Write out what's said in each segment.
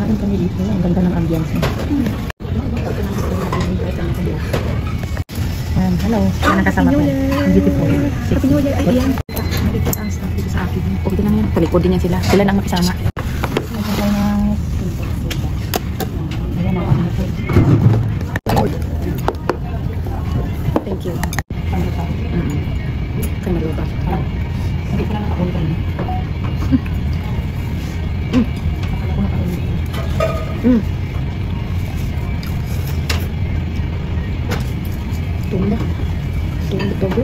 rin kami dito. Ang ganda ng ambience niya. Hello. Yan ang kasama ko. Ang beautiful. Happy New Year, Ian. Nakikita ang staff dito sa akin. Okay lang yan. Talikod din yan sila. Sila na ang makisama. Thank you. Kaya malupa. Hindi ko lang nakapunta niya. Akala ko nakapunta. Tunda. Tunda togo.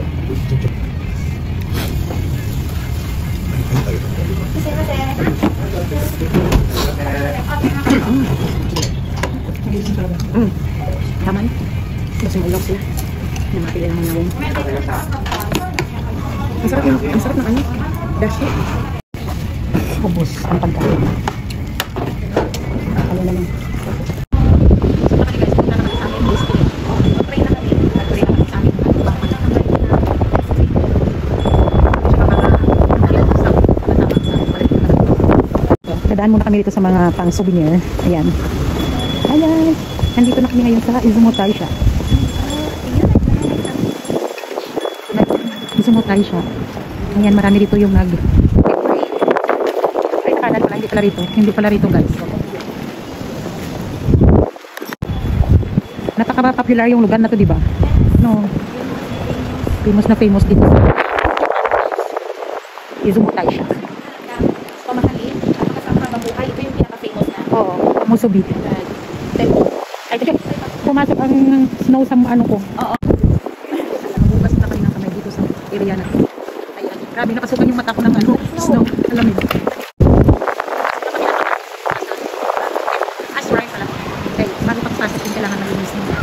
Taman. Basta maulog sila. Namakila naman nawong. Ang sarap ng ano. Dashi. Ubus ang pagkain. Ano naman. Dadaan muna kami dito sa mga pang souvenir. Ayan. Ayan. Nandito na kami ngayon sa Izumo Taisha. Izumo Taisha. Ayan, marami dito yung nag... Ay, nakalan pala. Hindi pala rito. Hindi pala rito, guys. Napaka-popular yung lugar na to, diba? No. Famous na famous dito sa Izumo Taisha. Pamahalin. Kasama mabuhay. Ito yung pinaka-famous na. Oo. Musubi. Ay, ito. Pumasok ang snow sa ano ko. Oo. Nabukas na kami ng kamay dito sa area na to. Ayan. Grabe, napasukan yung mata ko ng ano, snow. Alamig. Right pala. Okay, bago pagpasok yung kailangan malinis nyo.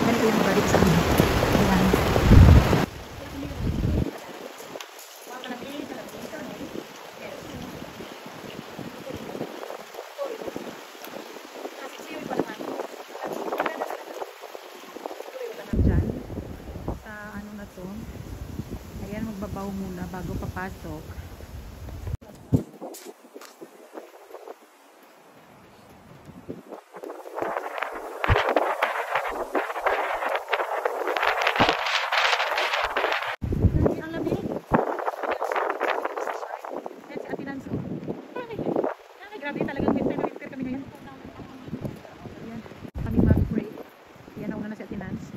Ganito yung mga dito sa amin. Ayan. Dyan, sa ano na to. Ayan, magbabaw muna bago papasok. Grabe, talagang winter na winter kami ngayon. Ayan, kami mag-break. Ayan, nauna na si Ate Nance.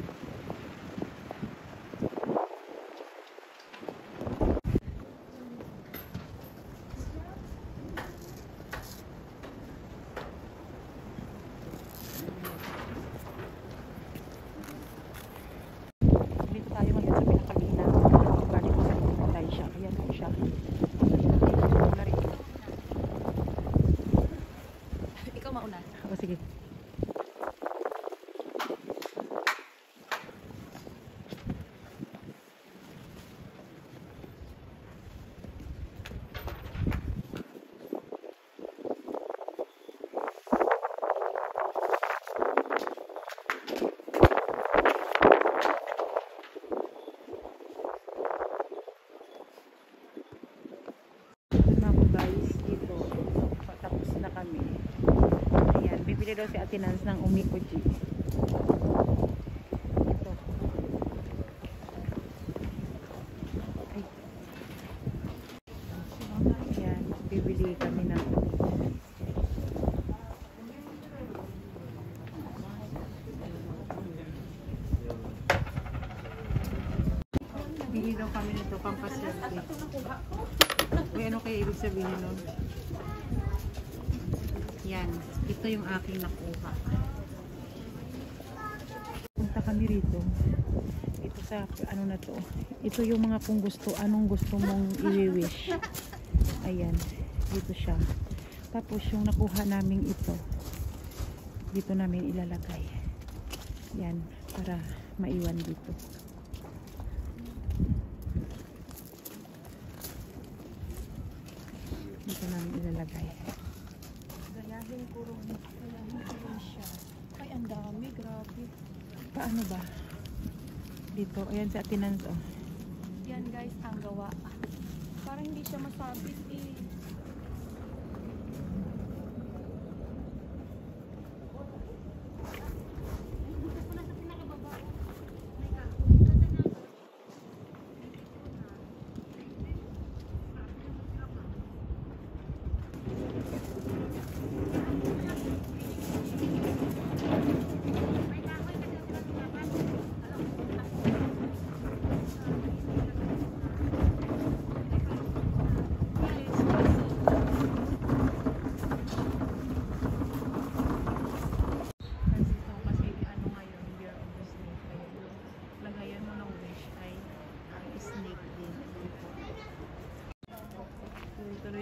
Dito tayo ngayon sa pinakabina. Galing ko sa Taisha. Ayan po siya. Ikaw mauna. O, sige. Guys, dito tapos na kami. Ayan, bibili daw si Ate Nance ng umikoji. Ito. Ay. Ayan, bibili kami ng bibili daw kami nito pampaswerte. Uy, ano kaya ibig sabihin nun? Yan. Ito yung aking nakuha. Punta kami rito. Ito sa, ano na to. Ito yung mga kung gusto, anong gusto mong i-wish. Ayan. Dito siya. Tapos yung nakuha namin ito. Dito namin ilalagay. Yan. Para maiwan dito. Dito namin ilalagay. Gayahin ko siya. Ay, ang dami. Grabe. Paano ba? Dito. Ayan si Ate Nance, oh. Yan guys, ang gawa. Parang hindi siya masabit eh.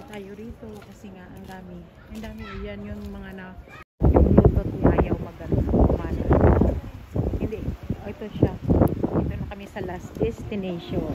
Tuloy tayo rito kasi nga ang dami. Ang dami yan yung mga na yung lutot niya ayaw magano kumana. Hindi. Ito siya. Ito na kami sa last destination.